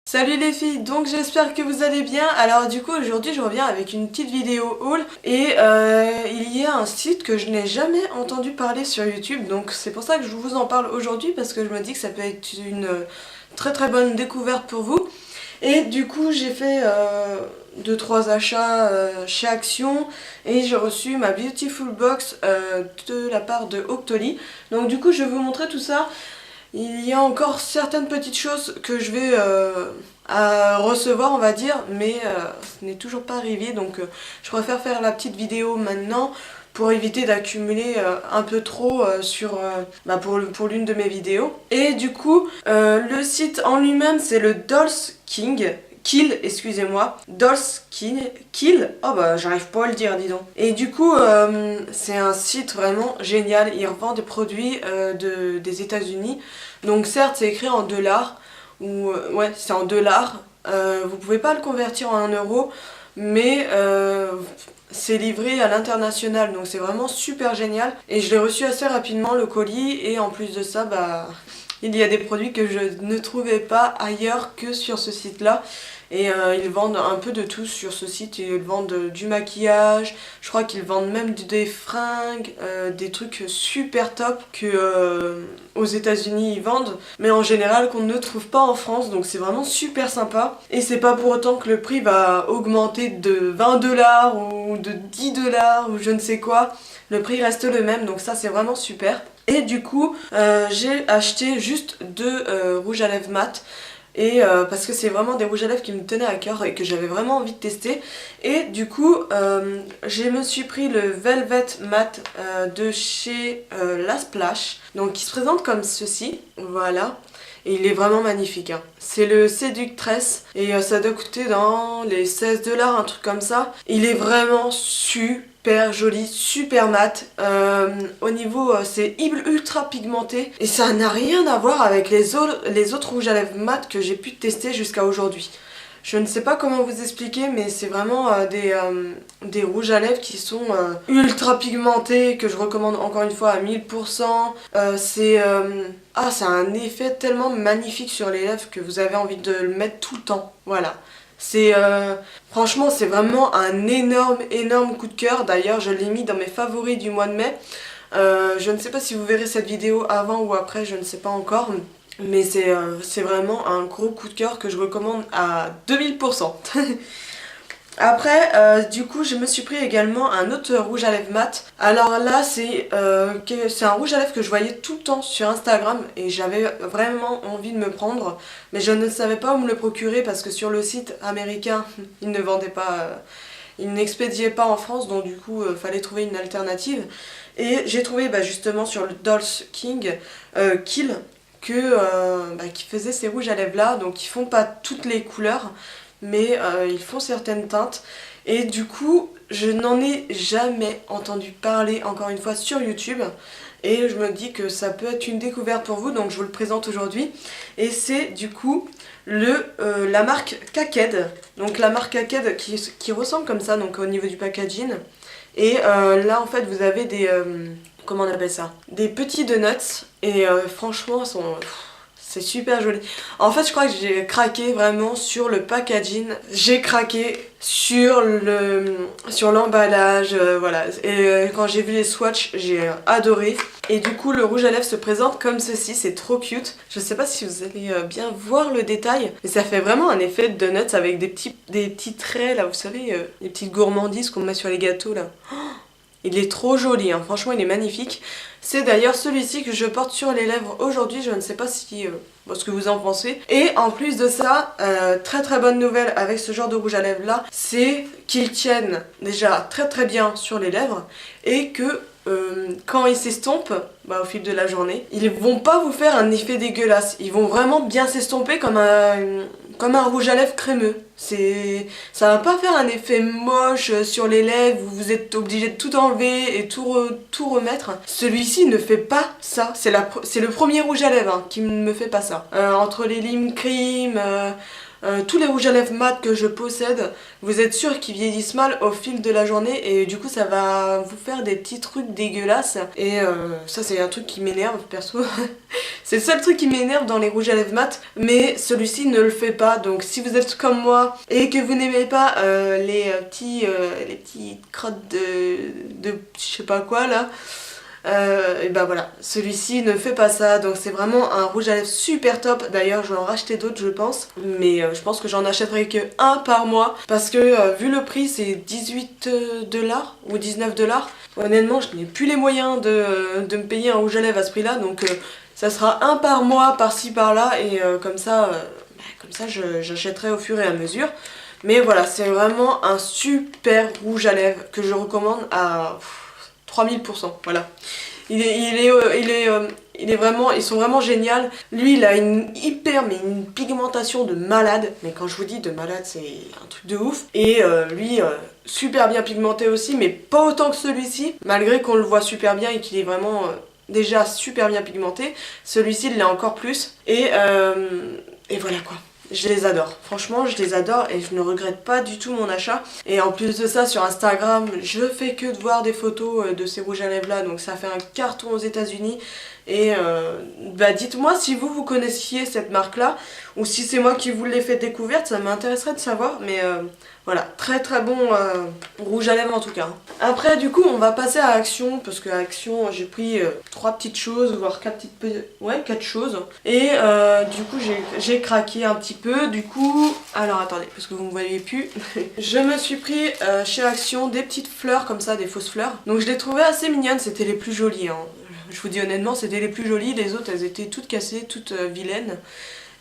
Salut les filles, donc j'espère que vous allez bien. Alors du coup aujourd'hui je reviens avec une petite vidéo haul et il y a un site que je n'ai jamais entendu parler sur YouTube, donc c'est pour ça que je vous en parle aujourd'hui parce que je me dis que ça peut être une très très bonne découverte pour vous. Et du coup j'ai fait 2-3 achats chez Action et j'ai reçu ma Beautiful Box de la part de Octoly. Donc du coup je vais vous montrer tout ça. Il y a encore certaines petites choses que je vais à recevoir, on va dire, mais ce n'est toujours pas arrivé, donc je préfère faire la petite vidéo maintenant pour éviter d'accumuler un peu trop pour l'une de mes vidéos. Et du coup, le site en lui-même, c'est le Dolls King. Kill, excusez-moi, Dolls Kill, oh bah j'arrive pas à le dire, dis donc. Et du coup, c'est un site vraiment génial, il revend des produits des États-Unis. Donc certes, c'est écrit en dollars, ou ouais, c'est en dollars. Vous pouvez pas le convertir en 1 euro, mais c'est livré à l'international, donc c'est vraiment super génial. Et je l'ai reçu assez rapidement le colis, et en plus de ça, bah il y a des produits que je ne trouvais pas ailleurs que sur ce site-là. Et ils vendent un peu de tout sur ce site. Ils vendent du maquillage, je crois qu'ils vendent même des fringues, des trucs super top que aux États-Unis ils vendent, mais en général qu'on ne trouve pas en France. Donc c'est vraiment super sympa. Et c'est pas pour autant que le prix va augmenter de 20$ ou de 10$ ou je ne sais quoi. Le prix reste le même, donc ça c'est vraiment super. Et du coup, j'ai acheté juste 2 rouges à lèvres mat. Et parce que c'est vraiment des rouges à lèvres qui me tenaient à cœur et que j'avais vraiment envie de tester. Et du coup, je me suis pris le Velvet Matte de chez La Splash. Donc qui se présente comme ceci, voilà. Et il est vraiment magnifique, hein. C'est le Seductress et ça doit coûter dans les 16$, un truc comme ça. Il est vraiment super joli, super mat. Au niveau, c'est ultra pigmenté et ça n'a rien à voir avec les autres rouges à lèvres mat que j'ai pu tester jusqu'à aujourd'hui. Je ne sais pas comment vous expliquer, mais c'est vraiment des rouges à lèvres qui sont ultra pigmentés, que je recommande encore une fois à 1000%. C'est un effet tellement magnifique sur les lèvres que vous avez envie de le mettre tout le temps. Voilà. C'est franchement, c'est vraiment un énorme coup de cœur. D'ailleurs, je l'ai mis dans mes favoris du mois de mai. Je ne sais pas si vous verrez cette vidéo avant ou après, je ne sais pas encore. Mais c'est vraiment un gros coup de cœur que je recommande à 2000%. Après, du coup, je me suis pris également un autre rouge à lèvres mat. Alors là, c'est un rouge à lèvres que je voyais tout le temps sur Instagram et j'avais vraiment envie de me prendre. Mais je ne savais pas où me le procurer parce que sur le site américain, ils ne vendaient pas, ils n'expédiaient pas en France. Donc du coup, fallait trouver une alternative. Et j'ai trouvé justement sur le Dolls Kill qui faisait ces rouges à lèvres là, donc ils font pas toutes les couleurs mais ils font certaines teintes et du coup je n'en ai jamais entendu parler encore une fois sur YouTube et je me dis que ça peut être une découverte pour vous, donc je vous le présente aujourd'hui. Et c'est du coup la marque Kaked, donc la marque Kaked qui ressemble comme ça donc au niveau du packaging. Et là en fait vous avez des comment on appelle ça, des petits donuts et franchement c'est super joli. En fait je crois que j'ai craqué vraiment sur le packaging, j'ai craqué sur l'emballage, voilà. Et quand j'ai vu les swatchs j'ai adoré. Et du coup le rouge à lèvres se présente comme ceci, c'est trop cute. Je sais pas si vous allez bien voir le détail, mais ça fait vraiment un effet de donuts avec des petits traits là, vous savez, les petites gourmandises qu'on met sur les gâteaux là. Il est trop joli, hein. Franchement il est magnifique. C'est d'ailleurs celui-ci que je porte sur les lèvres aujourd'hui, je ne sais pas si ce que vous en pensez. Et en plus de ça, très bonne nouvelle avec ce genre de rouge à lèvres là, c'est qu'ils tiennent déjà très bien sur les lèvres et que quand ils s'estompent au fil de la journée, ils vont pas vous faire un effet dégueulasse, ils vont vraiment bien s'estomper comme un rouge à lèvres crémeux. Ça va pas faire un effet moche sur les lèvres où vous êtes obligé de tout enlever et tout remettre. Celui-ci ne fait pas ça. C'est le premier rouge à lèvres qui ne me fait pas ça. Entre les lime cream, tous les rouges à lèvres mat que je possède, vous êtes sûr qu'ils vieillissent mal au fil de la journée et du coup ça va vous faire des petits trucs dégueulasses et ça c'est un truc qui m'énerve perso. C'est le seul truc qui m'énerve dans les rouges à lèvres mat, mais celui-ci ne le fait pas. Donc si vous êtes comme moi et que vous n'aimez pas les petites crottes de je sais pas quoi là, et ben voilà, celui-ci ne fait pas ça, donc c'est vraiment un rouge à lèvres super top. D'ailleurs je vais en racheter d'autres je pense, mais je pense que j'en achèterai que un par mois parce que vu le prix c'est 18 $ ou 19 $. Honnêtement je n'ai plus les moyens de me payer un rouge à lèvres à ce prix là, donc ça sera un par mois par-ci par-là et comme ça j'achèterai au fur et à mesure. Mais voilà, c'est vraiment un super rouge à lèvres que je recommande à 3000%, voilà. Il est vraiment, ils sont vraiment géniaux. Lui, il a une pigmentation de malade. Mais quand je vous dis de malade, c'est un truc de ouf. Et lui, super bien pigmenté aussi, mais pas autant que celui-ci. Malgré qu'on le voit super bien et qu'il est vraiment déjà super bien pigmenté. Celui-ci, il l'est encore plus. Et voilà quoi. Je les adore, franchement je les adore et je ne regrette pas du tout mon achat. Et en plus de ça sur Instagram je fais que de voir des photos de ces rouges à lèvres là, donc ça fait un carton aux États-Unis. Et bah dites-moi si vous connaissiez cette marque là ou si c'est moi qui vous l'ai fait découverte, ça m'intéresserait de savoir. Mais voilà, très très bon rouge à lèvres en tout cas. Après du coup on va passer à Action, parce qu'à Action j'ai pris 3 petites choses, voire 4 choses. Et du coup j'ai craqué un petit peu. Du coup, alors attendez, parce que vous me voyez plus. Je me suis pris chez Action des petites fleurs comme ça, des fausses fleurs. Donc je les trouvais assez mignonnes, c'était les plus jolies hein. Je vous dis honnêtement, c'était les plus jolies, les autres elles étaient toutes cassées, toutes vilaines.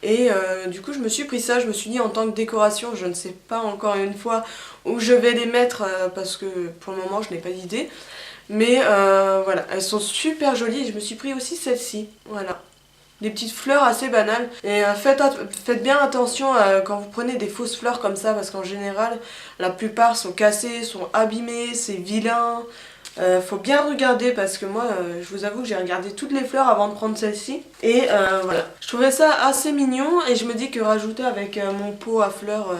Et du coup je me suis pris ça, je me suis dit en tant que décoration, je ne sais pas encore une fois où je vais les mettre parce que pour le moment je n'ai pas d'idée. Mais voilà, elles sont super jolies et je me suis pris aussi celle-ci, voilà. Des petites fleurs assez banales. Et faites bien attention quand vous prenez des fausses fleurs comme ça, parce qu'en général la plupart sont cassées, sont abîmées, c'est vilain. Faut bien regarder parce que moi je vous avoue que j'ai regardé toutes les fleurs avant de prendre celle-ci. Et voilà, je trouvais ça assez mignon et je me dis que rajouter avec mon pot à fleurs,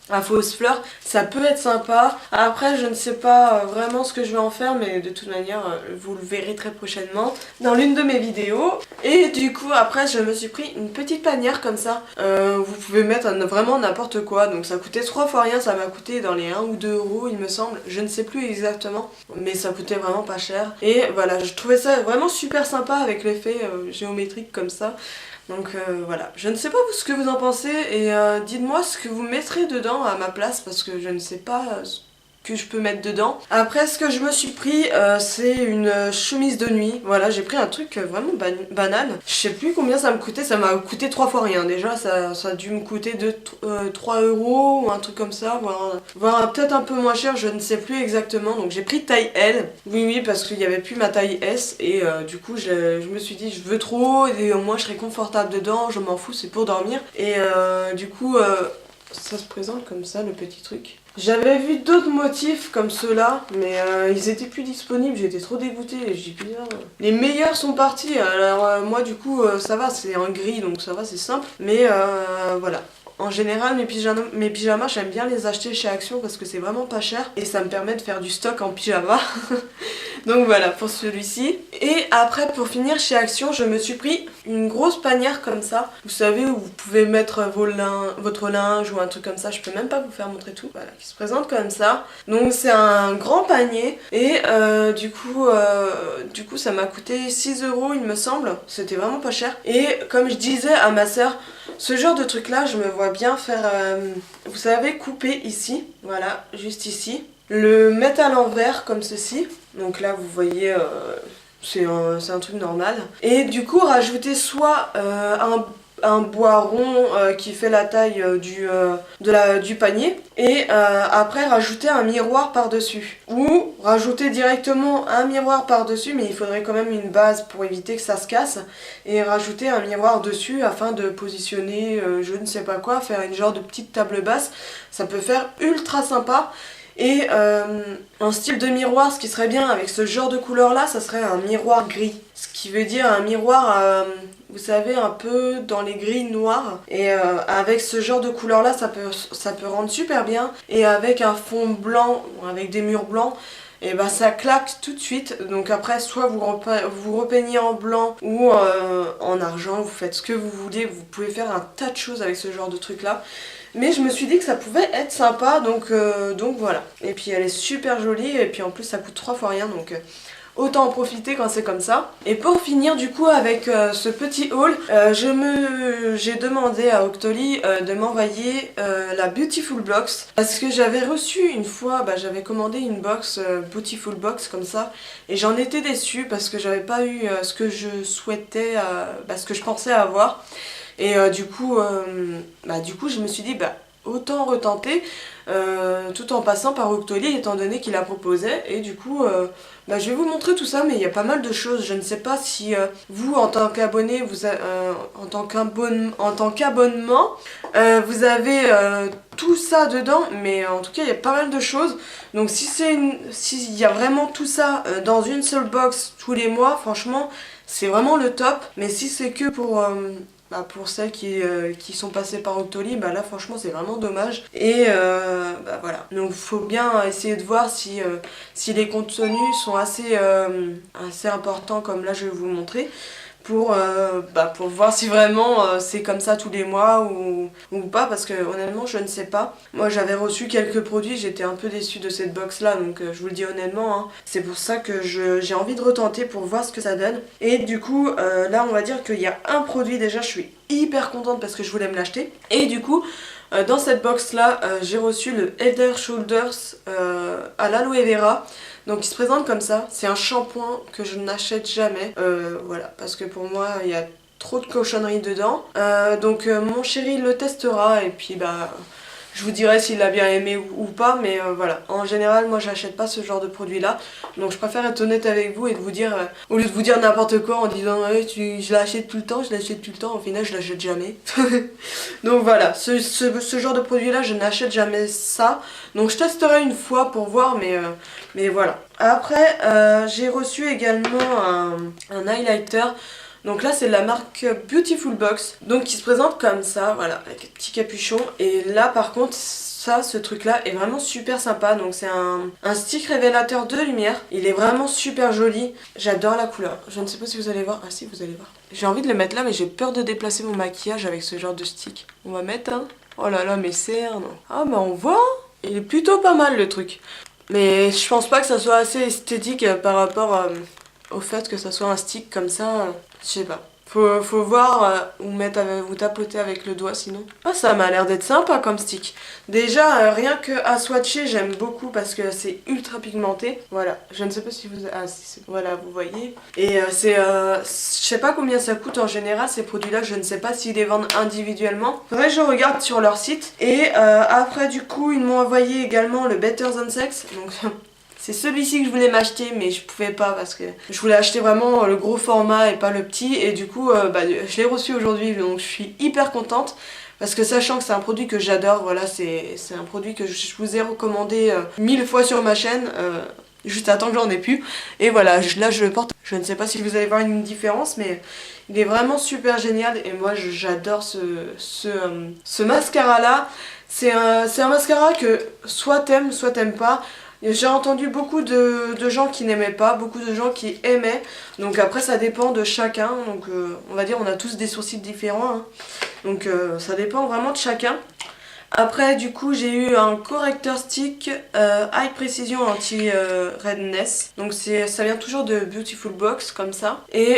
à fausses fleurs, ça peut être sympa. Après je ne sais pas vraiment ce que je vais en faire, mais de toute manière vous le verrez très prochainement dans l'une de mes vidéos. Et du coup après je me suis pris une petite panière comme ça. Vous pouvez mettre vraiment n'importe quoi, donc ça coûtait 3 fois rien, ça m'a coûté dans les 1 ou 2 euros il me semble, je ne sais plus exactement, mais ça coûtait vraiment pas cher. Et voilà, je trouvais ça vraiment super sympa avec l'effet géométrique comme ça. Donc voilà, je ne sais pas ce que vous en pensez et dites-moi ce que vous mettrez dedans à ma place parce que je ne sais pas ce que je peux mettre dedans. Après ce que je me suis pris c'est une chemise de nuit. Voilà, j'ai pris un truc vraiment banal. Je sais plus combien ça me coûtait, ça m'a coûté 3 fois rien. Déjà ça a dû me coûter 3 euros ou un truc comme ça, voire peut-être un peu moins cher, je ne sais plus exactement. Donc j'ai pris taille L, oui parce qu'il n'y avait plus ma taille S. Et du coup je me suis dit je veux trop et au moins je serai confortable dedans, je m'en fous, c'est pour dormir. Et du coup ça se présente comme ça le petit truc. J'avais vu d'autres motifs comme ceux-là, mais ils étaient plus disponibles, j'étais trop dégoûtée. J'ai dit putain, les meilleurs sont partis. Alors moi du coup ça va, c'est en gris donc ça va, c'est simple. Mais voilà. En général mes pyjamas j'aime bien les acheter chez Action parce que c'est vraiment pas cher et ça me permet de faire du stock en pyjama. Donc voilà pour celui-ci. Et après pour finir chez Action je me suis pris une grosse panière comme ça. Vous savez où vous pouvez mettre votre linge ou un truc comme ça. Je peux même pas vous faire montrer tout. Voilà, qui se présente comme ça. Donc c'est un grand panier et du coup ça m'a coûté 6 euros il me semble. C'était vraiment pas cher. Et comme je disais à ma soeur, ce genre de truc là je me vois bien faire, vous savez, couper ici, voilà, juste ici, le mettre à l'envers comme ceci, donc là vous voyez c'est un truc normal, et du coup rajouter soit un bois rond qui fait la taille du panier et après rajouter un miroir par dessus ou rajouter directement un miroir par dessus, mais il faudrait quand même une base pour éviter que ça se casse, et rajouter un miroir dessus afin de positionner je ne sais pas quoi, faire une genre de petite table basse. Ça peut faire ultra sympa. Et en style de miroir, ce qui serait bien avec ce genre de couleur là, ça serait un miroir gris, ce qui veut dire un miroir vous savez, un peu dans les gris noirs. Et avec ce genre de couleur là, ça peut rendre super bien. Et avec un fond blanc, avec des murs blancs, et bah ça claque tout de suite. Donc après, soit vous repeignez en blanc ou en argent, vous faites ce que vous voulez. Vous pouvez faire un tas de choses avec ce genre de truc là. Mais je me suis dit que ça pouvait être sympa, donc voilà. Et puis elle est super jolie, et puis en plus ça coûte 3 fois rien, donc autant en profiter quand c'est comme ça. Et pour finir du coup avec ce petit haul, j'ai demandé à Octoly de m'envoyer la Beautiful Box. Parce que j'avais reçu une fois, j'avais commandé une box, Beautiful Box comme ça. Et j'en étais déçue parce que j'avais pas eu ce que je souhaitais, ce que je pensais avoir. Et du coup, je me suis dit, autant retenter tout en passant par Octoly étant donné qu'il la proposait. Et du coup, je vais vous montrer tout ça, mais il y a pas mal de choses. Je ne sais pas si vous, en tant qu'abonné, en tant qu'abonnement, vous avez tout ça dedans. Mais en tout cas, il y a pas mal de choses. Donc s'il y a vraiment tout ça dans une seule box tous les mois, franchement, c'est vraiment le top. Mais si c'est que pour celles qui sont passées par Octoly, là franchement c'est vraiment dommage. Et voilà, donc faut bien essayer de voir si les contenus sont assez importants comme là je vais vous le montrer. Pour voir si vraiment c'est comme ça tous les mois ou pas, parce que honnêtement je ne sais pas. Moi j'avais reçu quelques produits, j'étais un peu déçue de cette box là, donc je vous le dis honnêtement, hein. C'est pour ça que j'ai envie de retenter pour voir ce que ça donne. Et du coup là on va dire qu'il y a un produit déjà, je suis hyper contente parce que je voulais me l'acheter. Et du coup dans cette box là j'ai reçu le Head & Shoulders à l'aloe vera. Donc il se présente comme ça, c'est un shampoing que je n'achète jamais, voilà, parce que pour moi il y a trop de cochonneries dedans. Donc mon chéri le testera et puis je vous dirai s'il l'a bien aimé ou pas, mais voilà. En général, moi j'achète pas ce genre de produit là, donc je préfère être honnête avec vous et de vous dire, au lieu de vous dire n'importe quoi en disant ouais, je l'achète tout le temps, au final je l'achète jamais. Donc voilà, ce genre de produit là, je n'achète jamais ça, donc je testerai une fois pour voir, mais voilà. Après, j'ai reçu également un highlighter. Donc là c'est de la marque Beautiful Box, donc qui se présente comme ça, voilà, avec un petit capuchon. Et là par contre, ce truc là est vraiment super sympa. Donc c'est un stick révélateur de lumière. Il est vraiment super joli, j'adore la couleur. Je ne sais pas si vous allez voir, ah si vous allez voir. J'ai envie de le mettre là mais j'ai peur de déplacer mon maquillage avec ce genre de stick. On va mettre un... Oh là là mes cernes. Ah on voit, il est plutôt pas mal le truc. Mais je pense pas que ça soit assez esthétique par rapport au fait que ça soit un stick comme ça. Je sais pas. Faut voir ou tapoter avec le doigt sinon. Ah ça m'a l'air d'être sympa comme stick. Déjà rien que à swatcher j'aime beaucoup parce que c'est ultra pigmenté. Voilà, je ne sais pas si vous... Ah si, voilà vous voyez. Et je sais pas combien ça coûte en général ces produits là, je ne sais pas s'ils les vendent individuellement. Faudrait que je regarde sur leur site. Et après du coup ils m'ont envoyé également le Better Than Sex. Donc... C'est celui-ci que je voulais m'acheter mais je pouvais pas parce que je voulais acheter vraiment le gros format et pas le petit. Et du coup je l'ai reçu aujourd'hui, donc je suis hyper contente. Parce que sachant que c'est un produit que j'adore, voilà, c'est un produit que je vous ai recommandé 1000 fois sur ma chaîne. Juste à temps que j'en ai plus. Et voilà, là je le porte. Je ne sais pas si vous allez voir une différence, mais il est vraiment super génial. Et moi j'adore ce mascara là. C'est un mascara que soit t'aimes pas. J'ai entendu beaucoup de gens qui n'aimaient pas, beaucoup de gens qui aimaient. Donc après ça dépend de chacun. Donc on va dire on a tous des sourcils différents, hein. Donc ça dépend vraiment de chacun. Après du coup j'ai eu un correcteur stick High Precision Anti-Redness. Donc ça vient toujours de Beautiful Box comme ça. Et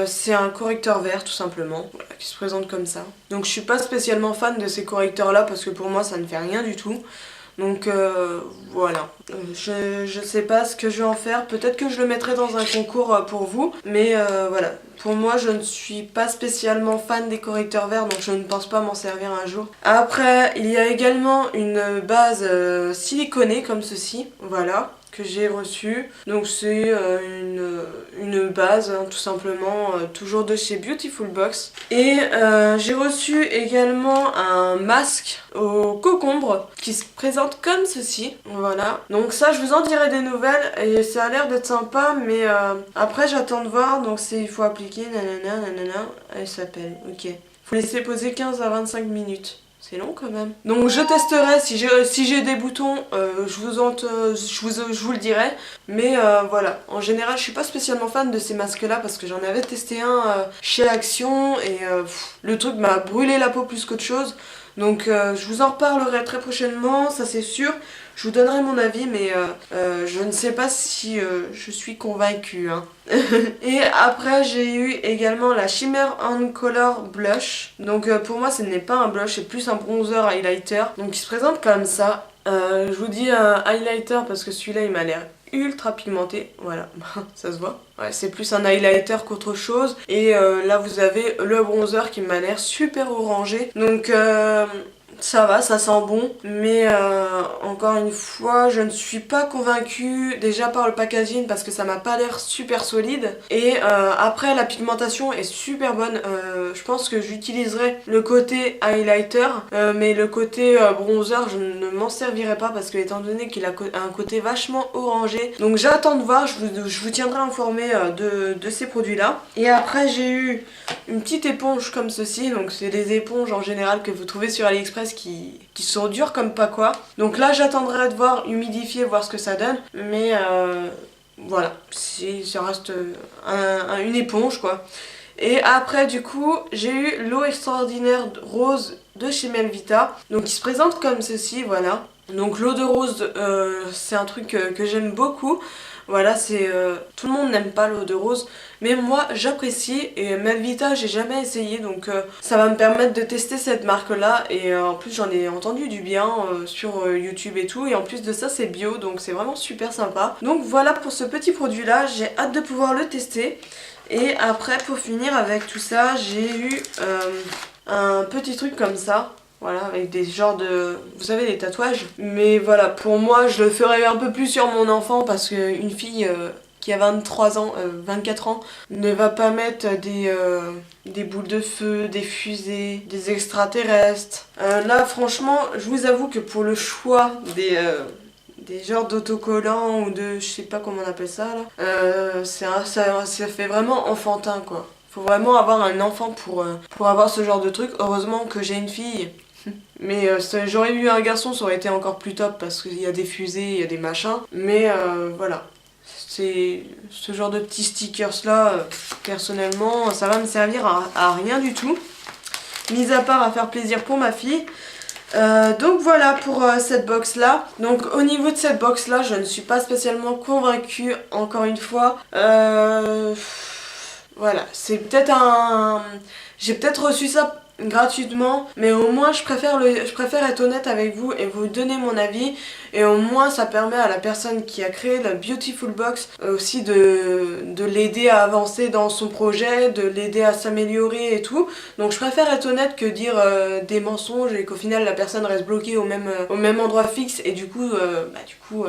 c'est un correcteur vert tout simplement, voilà, qui se présente comme ça. Donc je suis pas spécialement fan de ces correcteurs là parce que pour moi ça ne fait rien du tout. Donc voilà, je sais pas ce que je vais en faire, peut-être que je le mettrai dans un concours pour vous, mais voilà, pour moi je ne suis pas spécialement fan des correcteurs verts, donc je ne pense pas m'en servir un jour. Après il y a également une base siliconée comme ceci, voilà. que j'ai reçu. Donc c'est une base tout simplement, toujours de chez Beautiful Box. Et j'ai reçu également un masque au concombre qui se présente comme ceci. Voilà, donc ça je vous en dirai des nouvelles et ça a l'air d'être sympa, mais après j'attends de voir. Donc c'est il faut appliquer nanana nanana, elle s'appelle, ok. Faut laisser poser 15 à 25 minutes. C'est long quand même. Donc je testerai, si j'ai des boutons, je vous le dirai. Mais voilà, en général je suis pas spécialement fan de ces masques là parce que j'en avais testé un chez Action et le truc m'a brûlé la peau plus qu'autre chose. Donc je vous en reparlerai très prochainement, ça c'est sûr. Je vous donnerai mon avis, mais je ne sais pas si je suis convaincue. Hein. Et après, j'ai eu également la Shimmer On Color Blush. Donc pour moi, ce n'est pas un blush, c'est plus un bronzer highlighter. Donc il se présente comme ça. Je vous dis un highlighter parce que celui-là, il m'a l'air ultra pigmenté. Voilà, ça se voit. Ouais, c'est plus un highlighter qu'autre chose. Et là, vous avez le bronzer qui m'a l'air super orangé. Donc ça va, ça sent bon, mais encore une fois, je ne suis pas convaincue déjà par le packaging parce que ça m'a pas l'air super solide. Et après, la pigmentation est super bonne. Je pense que j'utiliserai le côté highlighter, mais le côté bronzer, je ne m'en servirai pas parce que étant donné qu'il a un côté vachement orangé. Donc j'attends de voir, je vous tiendrai informé de ces produits-là. Et après, j'ai eu une petite éponge comme ceci. Donc c'est des éponges en général que vous trouvez sur AliExpress qui sont durs comme pas quoi. Donc là j'attendrai de voir, humidifier, voir ce que ça donne. Mais voilà, ça reste une éponge quoi. Et après du coup j'ai eu l'eau extraordinaire rose de chez Melvita. Donc il se présente comme ceci, voilà. Donc l'eau de rose c'est un truc que j'aime beaucoup. Voilà, c'est tout le monde n'aime pas l'eau de rose, mais moi j'apprécie. Et Melvita j'ai jamais essayé, donc ça va me permettre de tester cette marque là. Et en plus j'en ai entendu du bien sur YouTube et tout, et en plus de ça c'est bio, donc c'est vraiment super sympa. Donc voilà pour ce petit produit là, j'ai hâte de pouvoir le tester. Et après pour finir avec tout ça, j'ai eu un petit truc comme ça. Voilà, avec des genres de... Vous savez, des tatouages. Mais voilà, pour moi, je le ferai un peu plus sur mon enfant parce qu'une fille qui a 23 ans, 24 ans, ne va pas mettre des boules de feu, des fusées, des extraterrestres. Là, franchement, je vous avoue que pour le choix des genres d'autocollants ou de... je sais pas comment on appelle ça, là. Ça fait vraiment enfantin, quoi. Faut vraiment avoir un enfant pour avoir ce genre de truc. Heureusement que j'ai une fille. Mais j'aurais eu un garçon, ça aurait été encore plus top parce qu'il y a des fusées, il y a des machins. Mais voilà, c'est ce genre de petits stickers là, personnellement, ça va me servir à rien du tout. Mis à part à faire plaisir pour ma fille. Donc voilà pour cette box là. Donc au niveau de cette box là, je ne suis pas spécialement convaincue, encore une fois. Voilà, c'est peut-être j'ai peut-être reçu ça gratuitement, mais au moins je préfère être honnête avec vous et vous donner mon avis, et au moins ça permet à la personne qui a créé la Beautiful Box aussi de l'aider à avancer dans son projet, de l'aider à s'améliorer et tout. Donc je préfère être honnête que dire des mensonges et qu'au final la personne reste bloquée au même endroit fixe et du coup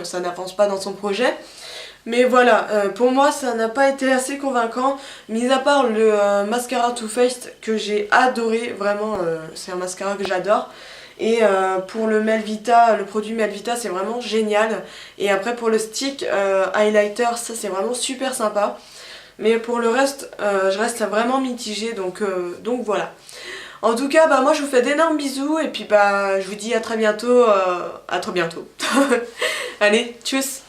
ça n'avance pas dans son projet. Mais voilà, pour moi ça n'a pas été assez convaincant, mis à part le mascara Too Faced que j'ai adoré, vraiment c'est un mascara que j'adore. Et pour le Melvita, le produit Melvita c'est vraiment génial. Et après pour le stick highlighter, ça c'est vraiment super sympa. Mais pour le reste, je reste vraiment mitigée, donc voilà. En tout cas, moi je vous fais d'énormes bisous et puis je vous dis à très bientôt. Allez, tchuss.